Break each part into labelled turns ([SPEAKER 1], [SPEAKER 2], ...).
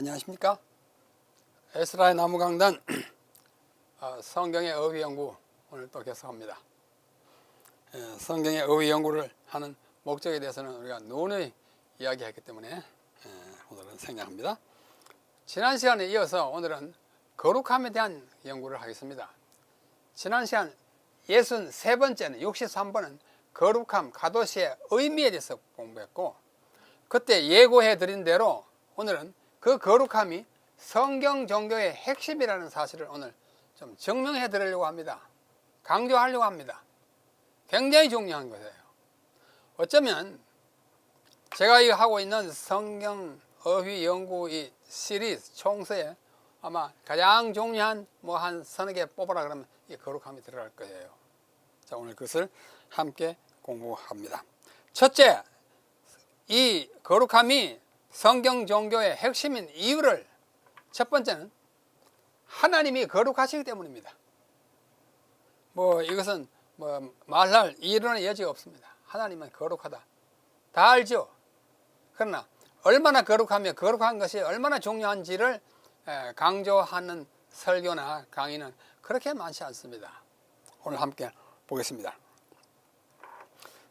[SPEAKER 1] 안녕하십니까? 에스라의 나무강단 성경의 어휘 연구 오늘 또 계속합니다. 성경의 어휘 연구를 하는 목적에 대해서는 우리가 누누이 이야기했기 때문에 오늘은 생략합니다. 지난 시간에 이어서 오늘은 거룩함에 대한 연구를 하겠습니다. 지난 시간 63번째는 63번은 거룩함, 가도시의 의미에 대해서 공부했고, 그때 예고해 드린 대로 오늘은 그 거룩함이 성경 종교의 핵심이라는 사실을 오늘 좀 증명해 드리려고 합니다. 강조하려고 합니다. 굉장히 중요한 것이에요. 어쩌면 제가 이 하고 있는 성경 어휘 연구 이 시리즈 총서에 아마 가장 중요한 한 서너 개 뽑아라 그러면 이 거룩함이 들어갈 거예요. 자, 오늘 그것을 함께 공부합니다. 첫째, 이 거룩함이 성경 종교의 핵심인 이유를 첫 번째는 하나님이 거룩하시기 때문입니다. 이것은 말할 이론의 여지가 없습니다. 하나님은 거룩하다. 다 알죠? 그러나 얼마나 거룩하며 거룩한 것이 얼마나 중요한지를 강조하는 설교나 강의는 그렇게 많지 않습니다. 오늘 함께 보겠습니다.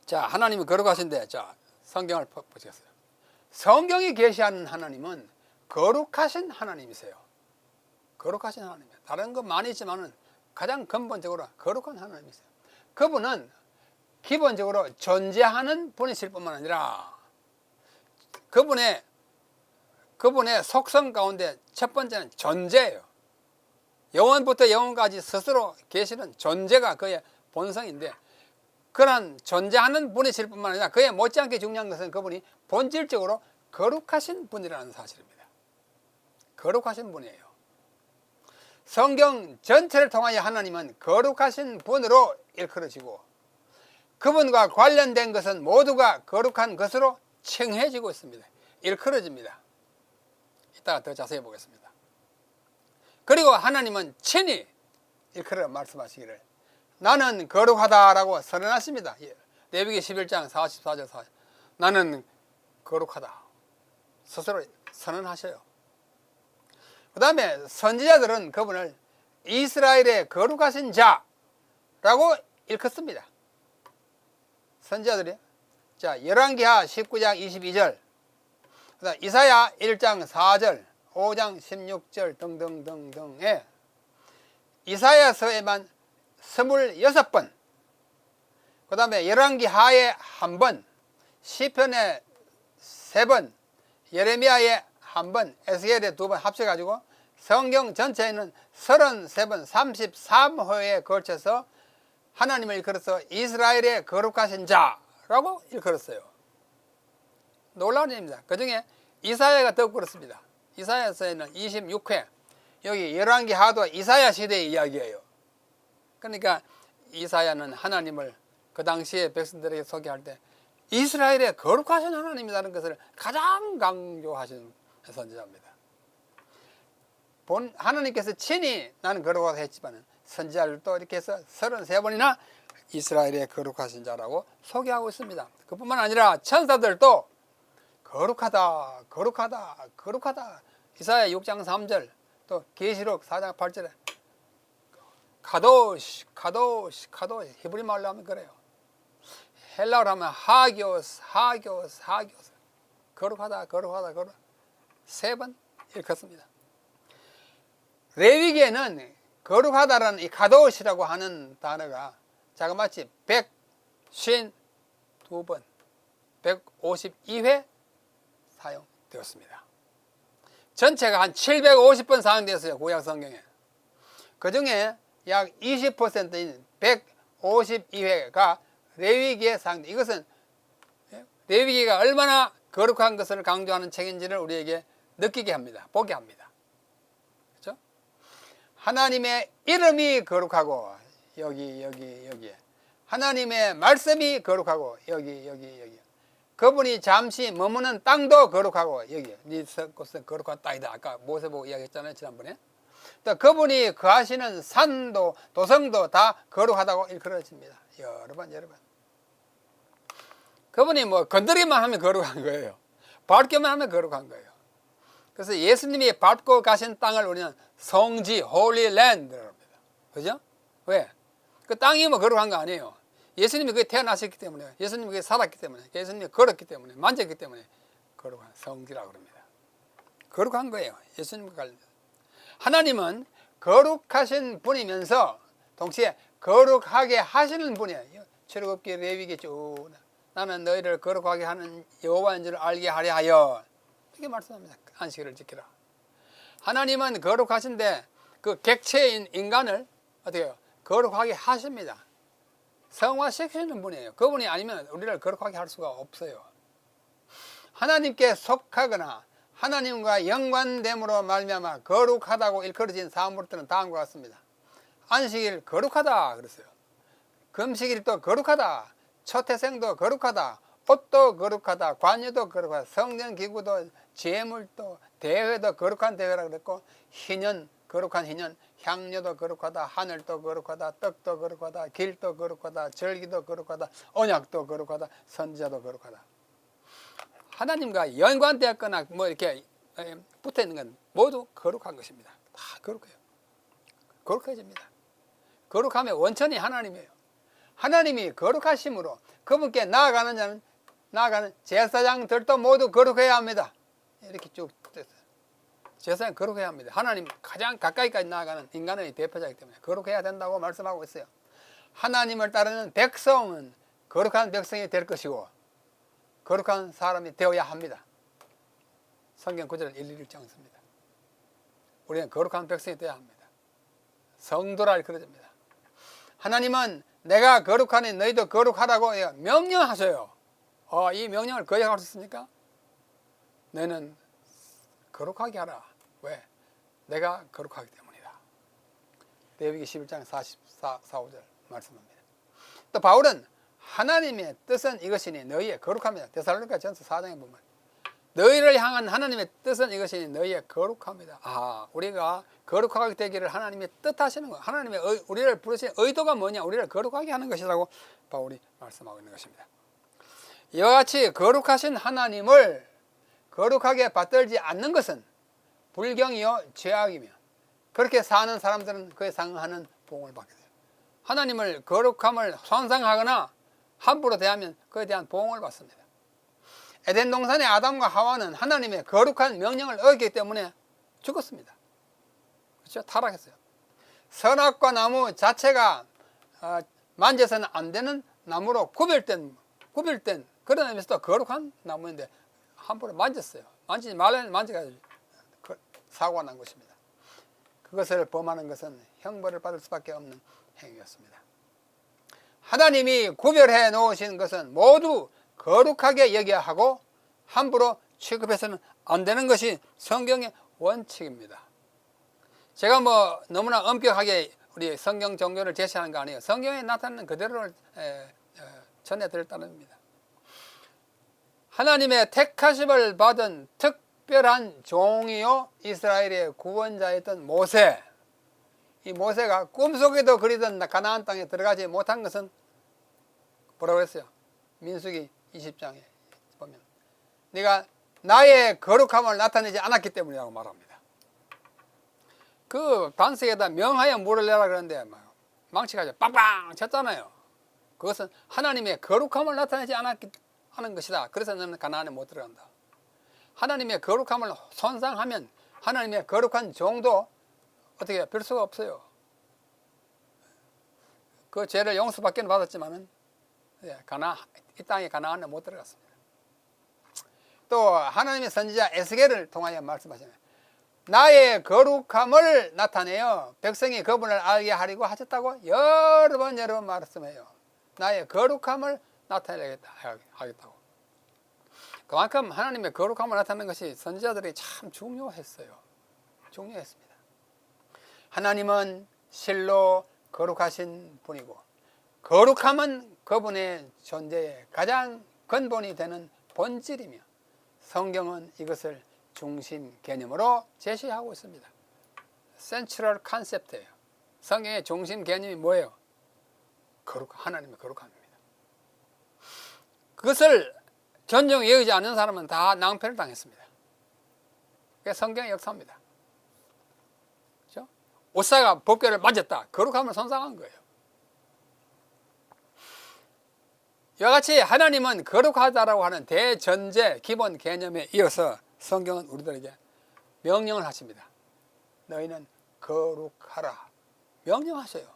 [SPEAKER 1] 자, 하나님이 거룩하신데, 자, 성경을 보시겠어요? 성경이 계시하는 하나님은 거룩하신 하나님이세요. 거룩하신 하나님이에요. 다른 건 많이 있지만은 가장 근본적으로 거룩한 하나님이세요. 그분은 기본적으로 존재하는 분이실 뿐만 아니라 그분의 속성 가운데 첫 번째는 존재예요. 영원부터 영원까지 스스로 계시는 존재가 그의 본성인데, 그러한 존재하는 분이실 뿐만 아니라 그에 못지않게 중요한 것은 그분이 본질적으로 거룩하신 분이라는 사실입니다. 거룩하신 분이에요. 성경 전체를 통하여 하나님은 거룩하신 분으로 일컬어지고, 그분과 관련된 것은 모두가 거룩한 것으로 칭해지고 있습니다. 일컬어집니다. 이따가 더 자세히 보겠습니다. 그리고 하나님은 친히 일컬어 말씀하시기를 나는 거룩하다라고 선언하십니다. 레위기 11장 44절 40. 나는 거룩하다. 스스로 선언하셔요. 그 다음에 선지자들은 그분을 이스라엘의 거룩하신 자라고 일컫습니다. 선지자들이요. 자, 열왕기하 19장 22절, 그다음 이사야 1장 4절, 5장 16절 등등등등에 이사야서에만 26번, 그 다음에 열왕기하에 1번, 시편에 3번, 예레미야에 1번, 에스겔에 2번 합쳐가지고 성경 전체에는 33번, 33호에 걸쳐서 하나님을 일컬어서 이스라엘의 거룩하신 자라고 일컬었어요. 놀라운 일입니다. 그 중에 이사야가 더욱 그렇습니다. 이사야서에는 26회, 여기 열왕기하도 이사야 시대의 이야기예요. 그러니까 이사야는 하나님을 그 당시에 백성들에게 소개할 때 이스라엘의 거룩하신 하나님이라는 것을 가장 강조하신 선지자입니다. 하나님께서 친히 나는 거룩하다 했지만 선지자들도 이렇게 해서 33번이나 이스라엘의 거룩하신 자라고 소개하고 있습니다. 그뿐만 아니라 천사들도 거룩하다, 거룩하다, 거룩하다. 이사야 6장 3절, 또 계시록 4장 8절에 카도시, 카도시, 카도시. 히브리 말로 하면 그래요. 헬라어로 하면 하기오스, 하기오스, 하기오스. 거룩하다, 거룩하다, 거룩. 3번 일컫습니다. 레위기에는 거룩하다라는 이 카도시라고 하는 단어가 자그마치 152번, 152회 사용되었습니다. 전체가 한 750번 사용되었어요. 구약 성경에. 그 중에 약 20%인 152회가 레위기에 사용돼. 이것은 레위기가 얼마나 거룩한 것을 강조하는 책인지를 우리에게 느끼게 합니다. 보게 합니다. 그렇죠? 하나님의 이름이 거룩하고 여기 하나님의 말씀이 거룩하고 여기 그분이 잠시 머무는 땅도 거룩하고 여기 네 곳은 거룩한 땅이다. 아까 모세 보고 이야기했잖아요, 지난번에. 또 그분이 거하시는 산도 도성도 다 거룩하다고 일컬어집니다. 여러 번. 그분이 건드리기만 하면 거룩한 거예요. 밟기만 하면 거룩한 거예요. 그래서 예수님이 밟고 가신 땅을 우리는 성지, 홀리 랜드라고 합니다. 그죠? 왜? 그 땅이 뭐 거룩한 거 아니에요. 예수님이 거기 태어나셨기 때문에, 예수님이 거기 살았기 때문에, 예수님이 걸었기 때문에, 만졌기 때문에 거룩한 성지라고 합니다. 거룩한 거예요. 예수님과 관련돼서. 하나님은 거룩하신 분이면서 동시에 거룩하게 하시는 분이에요. 출애굽기 레위기 쭉 나는 너희를 거룩하게 하는 여호와인 줄 알게 하려 하여 이렇게 말씀합니다. 안식일을 지키라. 하나님은 거룩하신데 그 객체인 인간을 어떻게 해요? 거룩하게 하십니다. 성화시키는 분이에요. 그분이 아니면 우리를 거룩하게 할 수가 없어요. 하나님께 속하거나 하나님과 연관됨으로 말미암아 거룩하다고 일컬어진 사물들은 다음과 같습니다. 안식일 거룩하다 그랬어요. 금식일도 거룩하다. 초태생도 거룩하다. 옷도 거룩하다. 관유도 거룩하다. 성전기구도 제물도 대회도 거룩한 대회라 그랬고 희년 거룩한 희년, 향료도 거룩하다. 하늘도 거룩하다. 떡도 거룩하다. 길도 거룩하다. 절기도 거룩하다. 언약도 거룩하다. 선지자도 거룩하다. 하나님과 연관되었거나 뭐 이렇게 붙어 있는 건 모두 거룩한 것입니다. 다 거룩해요. 거룩해집니다. 거룩하면 원천이 하나님이에요. 하나님이 거룩하심으로 그분께 나아가는 자는 나아가는 제사장들도 모두 거룩해야 합니다. 이렇게 쭉 됐어요. 제사장 거룩해야 합니다. 하나님 가장 가까이까지 나아가는 인간의 대표자이기 때문에 거룩해야 된다고 말씀하고 있어요. 하나님을 따르는 백성은 거룩한 백성이 될 것이고 거룩한 사람이 되어야 합니다. 성경 구절을 일일이 읽습니다. 우리는 거룩한 백성이 되어야 합니다. 성도라 그러집니다. 하나님은 내가 거룩하니 너희도 거룩하라고 명령하셔요. 이 명령을 거역할 수 있습니까? 너희는 거룩하게 하라. 왜? 내가 거룩하기 때문이다. 레위기 11장 44, 45절 말씀합니다. 또 바울은 하나님의 뜻은 이것이니 너희의 거룩합니다. 데살로니가 전서 4장에 보면 너희를 향한 하나님의 뜻은 이것이니 너희의 거룩합니다. 우리가 거룩하게 되기를 하나님이 뜻하시는 거예요. 하나님의 우리를 부르신 의도가 뭐냐? 우리를 거룩하게 하는 것이라고 바울이 말씀하고 있는 것입니다. 이와 같이 거룩하신 하나님을 거룩하게 받들지 않는 것은 불경이요 죄악이며 그렇게 사는 사람들은 그에 상응하는 보응을 받게 돼요. 하나님을 거룩함을 손상하거나 함부로 대하면 그에 대한 보응을 받습니다. 에덴 동산의 아담과 하와는 하나님의 거룩한 명령을 어겼기 때문에 죽었습니다. 그렇죠? 타락했어요. 선악과 나무 자체가 만져서는 안 되는 나무로 구별된 그런 의미에서도 거룩한 나무인데 함부로 만졌어요. 만지지 말라는 만져가지고 사고가 난 것입니다. 그것을 범하는 것은 형벌을 받을 수밖에 없는 행위였습니다. 하나님이 구별해 놓으신 것은 모두 거룩하게 여겨야 하고 함부로 취급해서는 안 되는 것이 성경의 원칙입니다. 제가 뭐 너무나 엄격하게 우리 성경 종교를 제시하는 거 아니에요. 성경에 나타나는 그대로를 전해드렸다는 겁니다. 하나님의 택하심을 받은 특별한 종이요 이스라엘의 구원자였던 모세. 이 모세가 꿈속에도 그리던 가나안 땅에 들어가지 못한 것은 뭐라고 했어요? 민수기 20장에 보면 네가 나의 거룩함을 나타내지 않았기 때문이라고 말합니다. 그 반석에다 명하여 물을 내라 그러는데 망치가지고 빵빵 쳤잖아요. 그것은 하나님의 거룩함을 나타내지 않은 것이다. 그래서 너는 가나안에 못 들어간다. 하나님의 거룩함을 손상하면 하나님의 거룩한 종도 어떻게 별 수가 없어요. 그 죄를 용서받기는 받았지만은 이 땅에 가나안에 못 들어갔습니다. 또 하나님의 선지자 에스겔을 통하여 말씀하시네요. 나의 거룩함을 나타내어 백성이 그분을 알게 하려고 하셨다고 여러 번 말씀해요. 나의 거룩함을 나타내겠다 하겠다고. 그만큼 하나님의 거룩함을 나타내는 것이 선지자들이 참 중요했어요. 중요했습니다. 하나님은 실로 거룩하신 분이고 거룩함은 그분의 존재의 가장 근본이 되는 본질이며 성경은 이것을 중심 개념으로 제시하고 있습니다. 센트럴 컨셉트예요. 성경의 중심 개념이 뭐예요? 하나님의 거룩함입니다. 그것을 존중히 여기지 않는 사람은 다 낭패를 당했습니다. 그게 성경의 역사입니다. 그렇죠? 오사가 법궤를 만졌다. 거룩함을 손상한 거예요. 이와 같이 하나님은 거룩하다라고 하는 대전제 기본 개념에 이어서 성경은 우리들에게 명령을 하십니다. 너희는 거룩하라. 명령하셔요.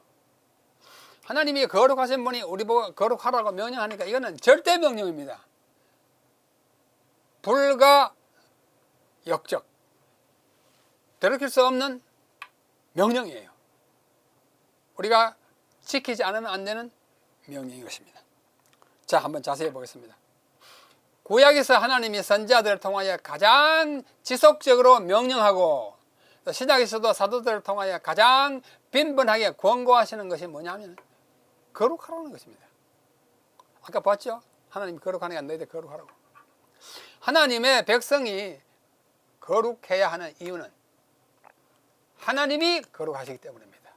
[SPEAKER 1] 하나님이 거룩하신 분이 우리 보고 거룩하라고 명령하니까 이거는 절대 명령입니다. 불가 역적. 돌이킬 수 없는 명령이에요. 우리가 지키지 않으면 안 되는 명령인 것입니다. 자, 한번 자세히 보겠습니다. 구약에서 하나님이 선지자들을 통하여 가장 지속적으로 명령하고 신약에서도 사도들을 통하여 가장 빈번하게 권고하시는 것이 뭐냐면 거룩하라는 것입니다. 아까 봤죠? 하나님 거룩하니까 너희들 거룩하라고. 하나님의 백성이 거룩해야 하는 이유는 하나님이 거룩하시기 때문입니다.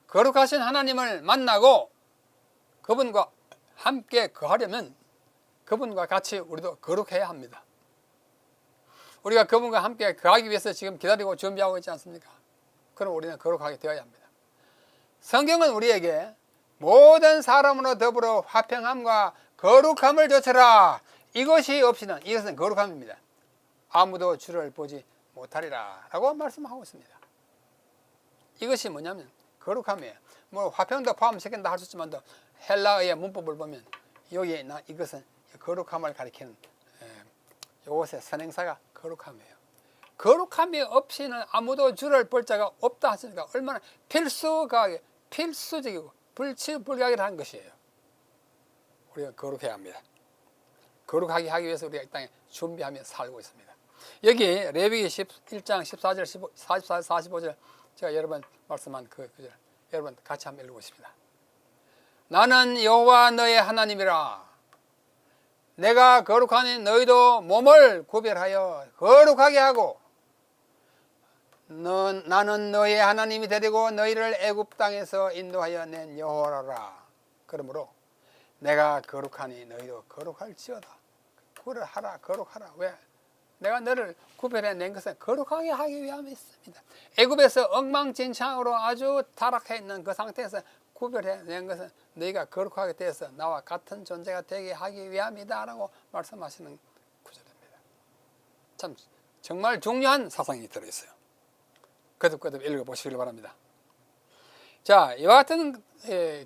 [SPEAKER 1] 거룩하신 하나님을 만나고 그분과 함께 거하려면 그분과 같이 우리도 거룩해야 합니다. 우리가 그분과 함께 거하기 위해서 지금 기다리고 준비하고 있지 않습니까? 그럼 우리는 거룩하게 되어야 합니다. 성경은 우리에게 모든 사람으로 더불어 화평함과 거룩함을 좇으라. 이것이 없이는, 이것은 거룩함입니다. 아무도 주를 보지 못하리라 라고 말씀하고 있습니다. 이것이 뭐냐면 거룩함이에요. 뭐 화평도 포함시킨다 할 수 있지만 헬라어의 문법을 보면 여기에 이것은 거룩함을 가리키는 이것의 선행사가 거룩함이에요. 거룩함이 없이는 아무도 주를 볼 자가 없다 하시니까 얼마나 필수적이고 불가결한 것이에요. 우리가 거룩해야 합니다. 거룩하게 하기 위해서 우리가 이 땅에 준비하며 살고 있습니다. 여기 레위기 11장 14절 44, 45절 제가 여러 번 말씀한 그 구절 여러분 같이 한번 읽어보십니다. 나는 여호와 너의 하나님이라. 내가 거룩하니 너희도 몸을 구별하여 거룩하게 하고 나는 너의 하나님이 되리고 너희를 애굽 땅에서 인도하여 낸 여호와라. 그러므로 내가 거룩하니 너희도 거룩할지어다. 구별하라. 거룩하라. 왜? 내가 너를 구별해 낸 것은 거룩하게 하기 위함이었습니다. 애굽에서 엉망진창으로 아주 타락해 있는 그 상태에서 구별해 낸 것은 너희가 거룩하게 되어서 나와 같은 존재가 되게 하기 위함이다 라고 말씀하시는 구절입니다. 참 정말 중요한 사상이 들어있어요. 거듭거듭 읽어보시길 바랍니다. 자, 이와 같은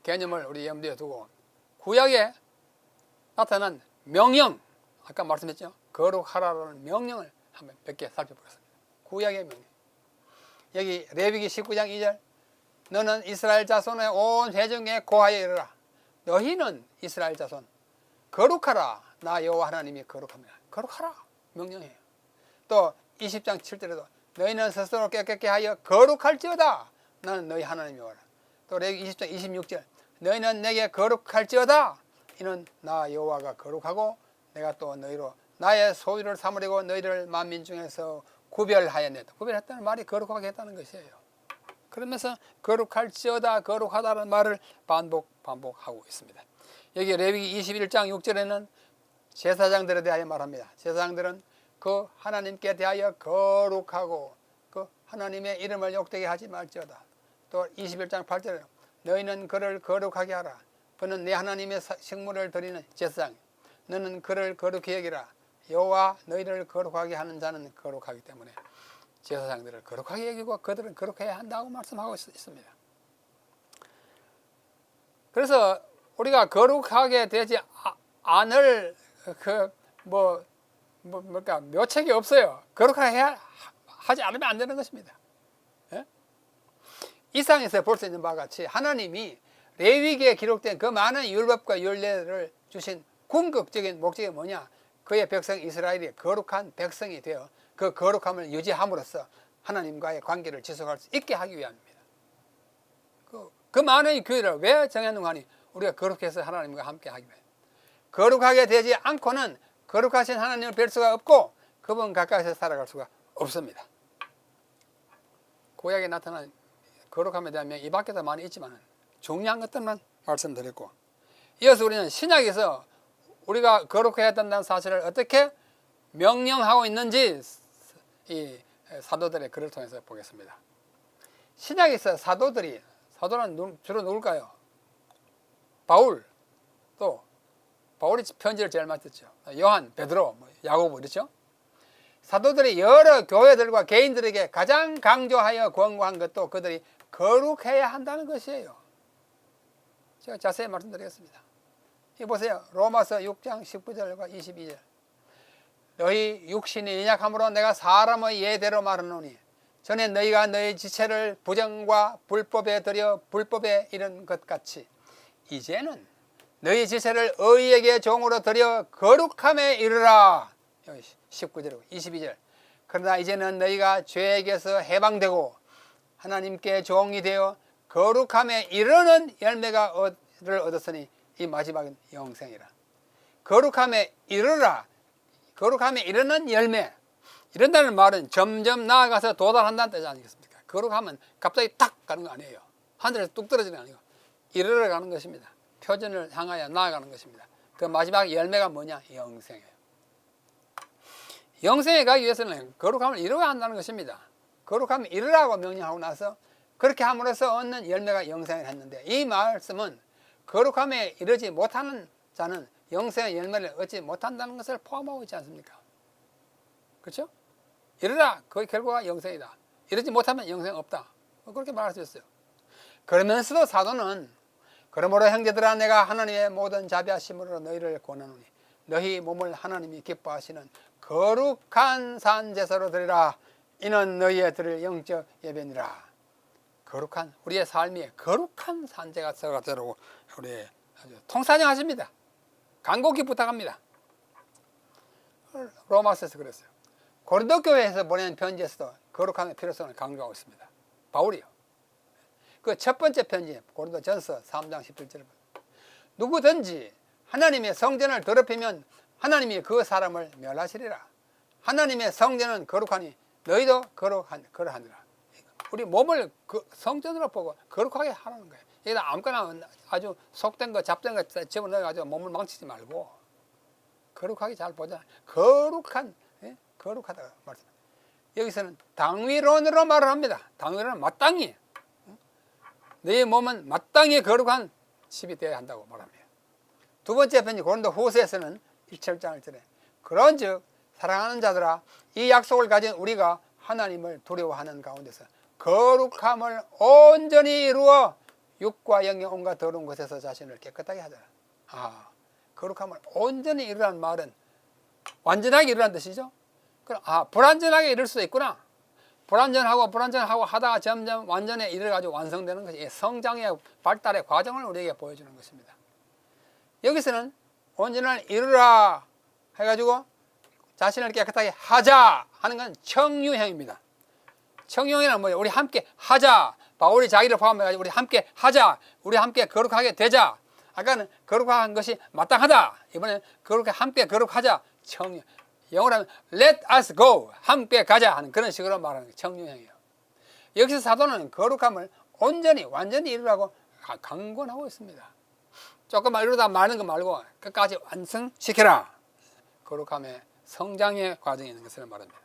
[SPEAKER 1] 개념을 우리 염두에 두고 구약에 나타난 명령, 아까 말씀했죠? 거룩하라는 명령을 한번 몇 개 살펴보겠습니다. 구약의 명령. 여기 레위기 19장 2절 너는 이스라엘 자손의 온 회중에 고하여 이르라. 너희는 이스라엘 자손 거룩하라. 나 여호와 하나님이 거룩합니다. 거룩하라. 명령해요. 또 20장 7절에도 너희는 스스로 깨끗게 하여 거룩할지어다. 나는 너희 하나님이 오라. 또 레위기 20장 26절 너희는 내게 거룩할지어다. 이는 나 여호와가 거룩하고 내가 또 너희로 나의 소유를 삼으려고 너희를 만민 중에서 구별하였다. 구별했다는 말이 거룩하게 했다는 것이에요. 그러면서 거룩할지어다 거룩하다는 말을 반복하고 있습니다. 여기 레위기 21장 6절에는 제사장들에 대하여 말합니다. 제사장들은 그 하나님께 대하여 거룩하고 그 하나님의 이름을 욕되게 하지 말지어다. 또 21장 8절에 너희는 그를 거룩하게 하라. 그는 내 하나님의 식물을 드리는 제사장. 너는 그를 거룩히 여기라. 여호와 너희를 거룩하게 하는 자는 거룩하기 때문에 제사장들을 거룩하게 여기고 그들은 거룩해야 한다고 말씀하고 있습니다. 그래서 우리가 거룩하게 되지 않을 뭘까 묘책이 없어요. 거룩하게 하지 않으면 안 되는 것입니다. 예? 이상에서 볼 수 있는 바와 같이 하나님이 레위기에 기록된 그 많은 율법과 율례를 주신 궁극적인 목적이 뭐냐? 그의 백성 이스라엘이 거룩한 백성이 되어 그 거룩함을 유지함으로써 하나님과의 관계를 지속할 수 있게 하기 위함입니다. 그 많은 교회를 왜 정해놓은 하니 우리가 거룩해서 하나님과 함께 하기 위해 거룩하게 되지 않고는 거룩하신 하나님을 뵐 수가 없고 그분 가까이서 살아갈 수가 없습니다. 구약에 나타난 거룩함에 대한 이 밖에도 많이 있지만 중요한 것들만 말씀드렸고 이어서 우리는 신약에서 우리가 거룩해야 된다는 사실을 어떻게 명령하고 있는지 이 사도들의 글을 통해서 보겠습니다. 신약에서 사도는 주로 누굴까요? 바울, 또 바울이 편지를 제일 많이 썼죠. 요한, 베드로, 야고보 그렇죠? 사도들이 여러 교회들과 개인들에게 가장 강조하여 권고한 것도 그들이 거룩해야 한다는 것이에요. 제가 자세히 말씀드리겠습니다. 이 보세요. 로마서 6장 19절과 22절. 너희 육신이 연약함으로 내가 사람의 예대로 말하노니 전에 너희가 너희 지체를 부정과 불법에 들여 불법에 이른 것 같이 이제는 너희 지체를 의에게 종으로 들여 거룩함에 이르라. 19절이고 22절. 그러나 이제는 너희가 죄에게서 해방되고 하나님께 종이 되어 거룩함에 이르는 열매를 얻었으니 이 마지막은 영생이라. 거룩함에 이르라. 거룩함에 이르는 열매. 이런다는 말은 점점 나아가서 도달한다는 뜻이 아니겠습니까? 거룩하면 갑자기 탁 가는 거 아니에요. 하늘에서 뚝 떨어지는 거 아니고 이르러 가는 것입니다. 표준을 향하여 나아가는 것입니다. 그 마지막 열매가 뭐냐? 영생이에요. 영생에 가기 위해서는 거룩함을 이루어야 한다는 것입니다. 거룩함을 이루라고 명령하고 나서 그렇게 함으로써 얻는 열매가 영생을 했는데 이 말씀은 거룩함에 이르지 못하는 자는 영생의 열매를 얻지 못한다는 것을 포함하고 있지 않습니까? 그렇죠? 이르라, 그 결과가 영생이다. 이르지 못하면 영생 없다. 그렇게 말할 수 있어요. 그러면서도 사도는 그러므로 형제들아 내가 하나님의 모든 자비하심으로 너희를 권하노니 너희 몸을 하나님이 기뻐하시는 거룩한 산제사로 드리라. 이는 너희의 드릴 영적 예배니라. 거룩한 우리의 삶이 거룩한 산제가 되라고 우리 통사정하십니다. 간곡히 부탁합니다. 로마서에서 그랬어요. 고린도 교회에서 보낸 편지에서도 거룩함의 필요성을 강조하고 있습니다. 바울이요. 그 첫 번째 편지 고린도 전서 3장 17절. 누구든지 하나님의 성전을 더럽히면 하나님이 그 사람을 멸하시리라. 하나님의 성전은 거룩하니 너희도 그러하니라. 우리 몸을 성전으로 보고 거룩하게 하라는 거예요. 여기다 아무거나 아주 속된 거 잡된 거 집어넣어가지고 몸을 망치지 말고 거룩하게 잘 보자. 거룩한, 거룩하다 말씀. 여기서는 당위론으로 말을 합니다. 당위론은 마땅히 너희 몸은 마땅히 거룩한 집이 되어야 한다고 말합니다. 두 번째 편지 고린도 후서에서는 7장 1절에 그런즉 사랑하는 자들아 이 약속을 가진 우리가 하나님을 두려워하는 가운데서 거룩함을 온전히 이루어 육과 영의 온갖 더러운 것에서 자신을 깨끗하게 하자. 거룩함을 온전히 이루라는 말은 완전하게 이루라는 뜻이죠. 그럼 불완전하게 이룰 수도 있구나. 불완전하고 하다가 점점 완전에 이르가지고 완성되는 것이 성장의 발달의 과정을 우리에게 보여주는 것입니다. 여기서는 온전을 이루라 해가지고 자신을 깨끗하게 하자 하는 건 청유형입니다. 청유형이란 뭐예요? 우리 함께 하자. 바울이 자기를 포함해가지고 우리 함께 하자. 우리 함께 거룩하게 되자. 아까는 거룩한 것이 마땅하다. 이번엔 함께 거룩하자. 청유. 영어로 하면 let us go. 함께 가자 하는 그런 식으로 말하는 게 청유형이에요. 여기서 사도는 거룩함을 온전히 완전히 이루라고 강권하고 있습니다. 조금만 이루다 마는 거 말고 끝까지 완성시켜라. 거룩함의 성장의 과정이 있는 것을 말합니다.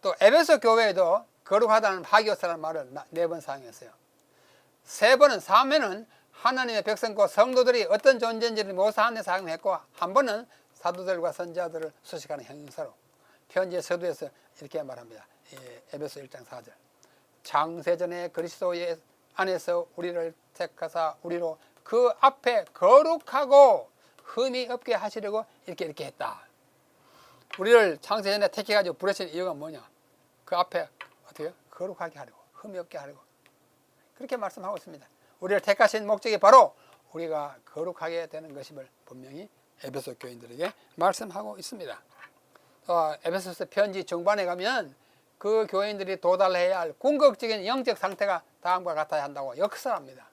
[SPEAKER 1] 또 에베소 교회에도 거룩하다는 하기오스라는 말을 4번 사용했어요. 3회는 하나님의 백성과 성도들이 어떤 존재인지를 묘사하는 데 사용했고 한 번은 사도들과 선지자들을 수식하는 형용사로 편지의 서두에서 이렇게 말합니다. 에베소 1장 4절 창세전에 그리스도 안에서 우리를 택하사 우리로 그 앞에 거룩하고 흠이 없게 하시려고 이렇게 했다. 우리를 창세전에 택해가지고 부르신 이유가 뭐냐? 그 앞에 어떻게 거룩하게 하려고 흠이 없게 하려고 그렇게 말씀하고 있습니다. 우리를 택하신 목적이 바로 우리가 거룩하게 되는 것임을 분명히 에베소 교인들에게 말씀하고 있습니다. 에베소서 편지 중반에 가면 그 교인들이 도달해야 할 궁극적인 영적 상태가 다음과 같아야 한다고 역설합니다.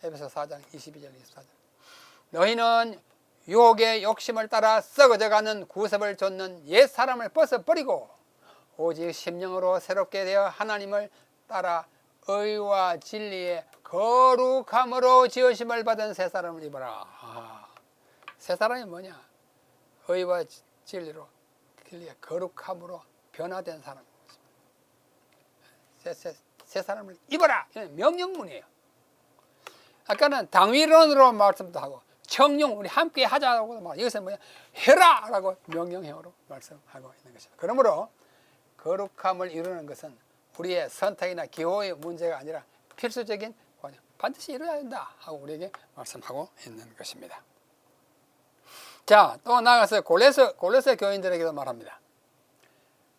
[SPEAKER 1] 에베소 4장 22절 24절 너희는 유혹의 욕심을 따라 썩어져가는 구습을 좇는 옛 사람을 벗어버리고 오직 심령으로 새롭게 되어 하나님을 따라 의와 진리의 거룩함으로 지으심을 받은 새 사람을 입어라. 새 사람이 뭐냐? 의와 진리의 거룩함으로 변화된 사람. 새 사람을 입어라. 이런 명령문이에요. 아까는 당위론으로 말씀도 하고 청령 우리 함께 하자고 말. 이것은 뭐냐? 해라라고 명령형으로 말씀하고 있는 것입니다. 그러므로 거룩함을 이루는 것은 우리의 선택이나 기호의 문제가 아니라 필수적인 관념. 반드시 이루어야 된다 하고 우리에게 말씀하고 있는 것입니다. 자, 또 나아가서 골로새 교인들에게도 말합니다.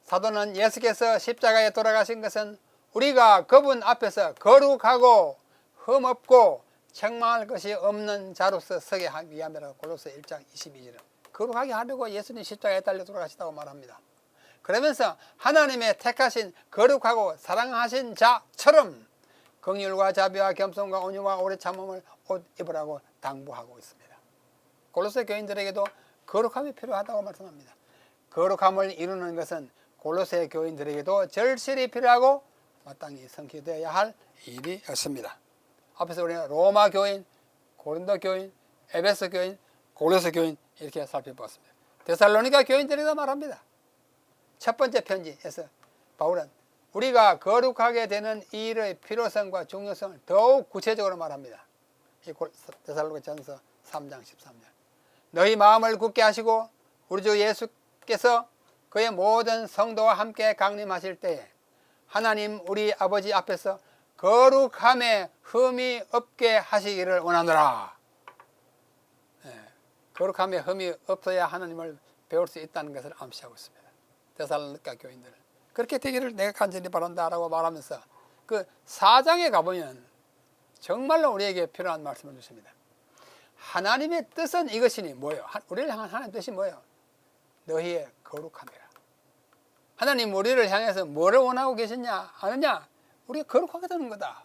[SPEAKER 1] 사도는 예수께서 십자가에 돌아가신 것은 우리가 그분 앞에서 거룩하고 흠없고 책망할 것이 없는 자로서 서게 하기 위함이라고 골로새 1장 22절은 거룩하게 하려고 예수님 십자가에 달려 돌아가시다고 말합니다. 그러면서 하나님의 택하신 거룩하고 사랑하신 자처럼 긍휼과 자비와 겸손과 온유와 오래 참음을 옷 입으라고 당부하고 있습니다. 골로새 교인들에게도 거룩함이 필요하다고 말씀합니다. 거룩함을 이루는 것은 골로새 교인들에게도 절실히 필요하고 마땅히 성취되어야 할 일이었습니다. 앞에서 우리는 로마 교인, 고린도 교인, 에베소 교인, 골로새 교인 이렇게 살펴봤습니다. 데살로니가 교인들에게도 말합니다. 첫 번째 편지에서 바울은 우리가 거룩하게 되는 이 일의 필요성과 중요성을 더욱 구체적으로 말합니다. 이 데살로니가전서 3장 13절. 너희 마음을 굳게 하시고 우리 주 예수께서 그의 모든 성도와 함께 강림하실 때에 하나님 우리 아버지 앞에서 거룩함에 흠이 없게 하시기를 원하노라. 거룩함에 흠이 없어야 하나님을 배울 수 있다는 것을 암시하고 있습니다. 데살로니가 교인들 그렇게 되기를 내가 간절히 바란다라고 말하면서 그 4장에 가보면 정말로 우리에게 필요한 말씀을 주십니다. 하나님의 뜻은 이것이니 뭐예요? 우리를 향한 하나님의 뜻이 뭐예요? 너희의 거룩함이라. 하나님 우리를 향해서 뭐를 원하고 계시냐 아느냐? 우리가 거룩하게 되는 거다.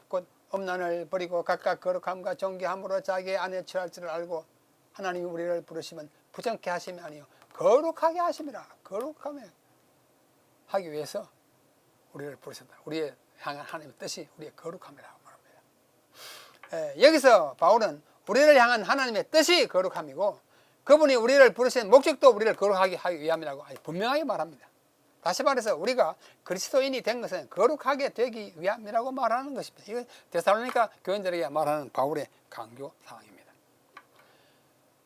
[SPEAKER 1] 곧 음란을 버리고 각각 거룩함과 존귀함으로 자기의 안에 처할 줄을 알고 하나님이 우리를 부르시면 부정케 하심이 아니요 거룩하게 하심이라. 거룩함에 하기 위해서 우리를 부르셨다. 우리의 향한 하나님의 뜻이 우리의 거룩함이라고 말합니다. 여기서 바울은 우리를 향한 하나님의 뜻이 거룩함이고 그분이 우리를 부르신 목적도 우리를 거룩하게 하기 위함이라고 분명하게 말합니다. 다시 말해서 우리가 그리스도인이 된 것은 거룩하게 되기 위함이라고 말하는 것입니다. 이거 데살로니가 교인들에게 말하는 바울의 강조 사항입니다.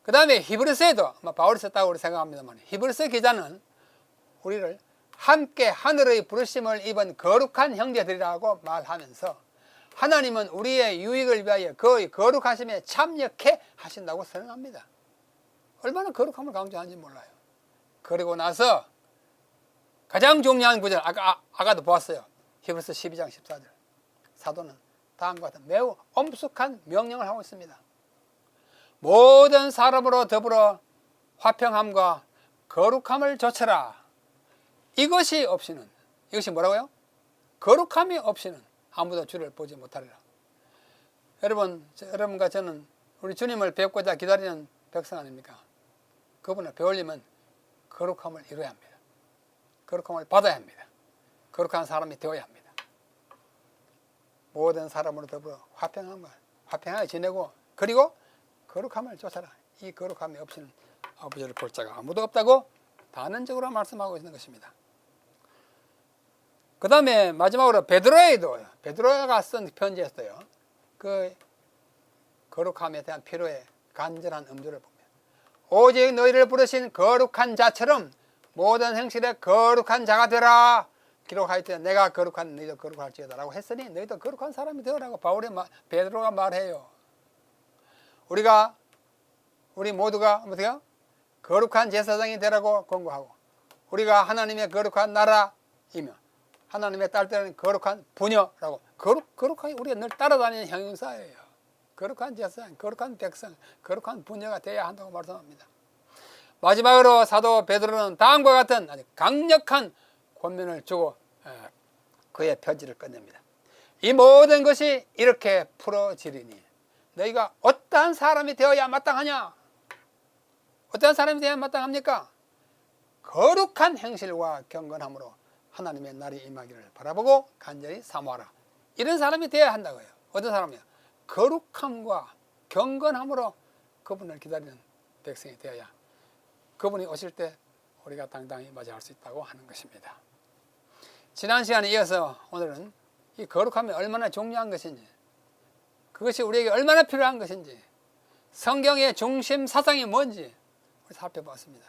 [SPEAKER 1] 그 다음에 히브리서에도 바울이 썼다고 우리 생각합니다만 히브리서 기자는 우리를 함께 하늘의 부르심을 입은 거룩한 형제들이라고 말하면서 하나님은 우리의 유익을 위하여 그의 거룩하심에 참여케 하신다고 선언합니다. 얼마나 거룩함을 강조하는지 몰라요. 그리고 나서 가장 중요한 구절 아까도 보았어요. 히브리서 12장 14절 사도는 다음과 같은 매우 엄숙한 명령을 하고 있습니다. 모든 사람으로 더불어 화평함과 거룩함을 조쳐라. 이것이 없이는 이것이 뭐라고요? 거룩함이 없이는 아무도 주를 보지 못하리라. 여러분과 저는 우리 주님을 뵙고자 기다리는 백성 아닙니까? 그분을 배우려면 거룩함을 이루어야 합니다. 거룩함을 받아야 합니다. 거룩한 사람이 되어야 합니다. 모든 사람으로 더불어 화평하게 지내고 그리고 거룩함을 쫓아라. 이 거룩함이 없이는 아버지를 볼 자가 아무도 없다고 단언적으로 말씀하고 있는 것입니다. 그 다음에 마지막으로 베드로가 쓴 편지였어요. 그 거룩함에 대한 필요의 간절한 음주를 봅니다. 오직 너희를 부르신 거룩한 자처럼 모든 행실에 거룩한 자가 되라. 기록하였되 내가 거룩한 너희도 거룩할지어다 라고 했으니 너희도 거룩한 사람이 되어라고 베드로가 말해요. 우리 모두가 어떻게요? 거룩한 제사장이 되라고 권고하고 우리가 하나님의 거룩한 나라이며 하나님의 딸들은 거룩한 부녀라고 거룩하게 우리가 늘 따라다니는 형용사예요. 거룩한 제사장, 거룩한 백성, 거룩한 부녀가 되어야 한다고 말씀합니다. 마지막으로 사도 베드로는 다음과 같은 아주 강력한 권면을 주고 그의 편지를 끝냅니다. 이 모든 것이 이렇게 풀어지리니 너희가 어떠한 사람이 되어야 마땅하냐? 어떠한 사람이 되어야 마땅합니까? 거룩한 행실과 경건함으로 하나님의 날이 임하기를 바라보고 간절히 사모하라. 이런 사람이 되어야 한다고요. 어떤 사람이요? 거룩함과 경건함으로 그분을 기다리는 백성이 되어야 그분이 오실 때 우리가 당당히 맞이할 수 있다고 하는 것입니다. 지난 시간에 이어서 오늘은 이 거룩함이 얼마나 중요한 것인지, 그것이 우리에게 얼마나 필요한 것인지, 성경의 중심 사상이 뭔지 살펴봤습니다.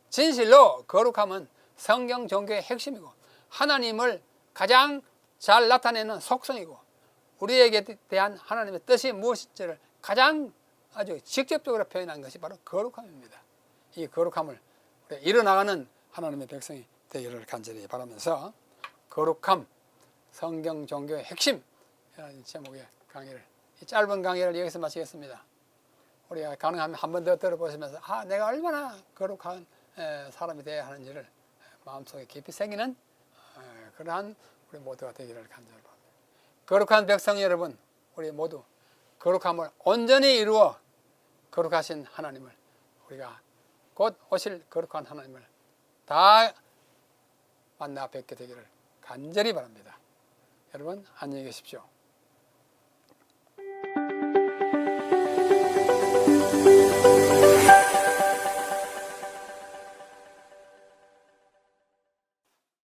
[SPEAKER 1] 진실로 거룩함은 성경 종교의 핵심이고 하나님을 가장 잘 나타내는 속성이고 우리에게 대한 하나님의 뜻이 무엇인지를 가장 아주 직접적으로 표현한 것이 바로 거룩함입니다. 이 거룩함을 이뤄나가는 하나님의 백성이 되기를 간절히 바라면서 거룩함, 성경 종교의 핵심 이라는 제목의 강의를, 이 짧은 강의를 여기서 마치겠습니다. 우리가 가능하면 한 번 더 들어보시면서 내가 얼마나 거룩한 사람이 되어야 하는지를 마음속에 깊이 새기는 그러한 우리 모두가 되기를 간절히 바랍니다. 거룩한 백성 여러분, 우리 모두 거룩함을 온전히 이루어 거룩하신 하나님을, 우리가 곧 오실 거룩한 하나님을 다 만나 뵙게 되기를 간절히 바랍니다. 여러분 안녕히 계십시오.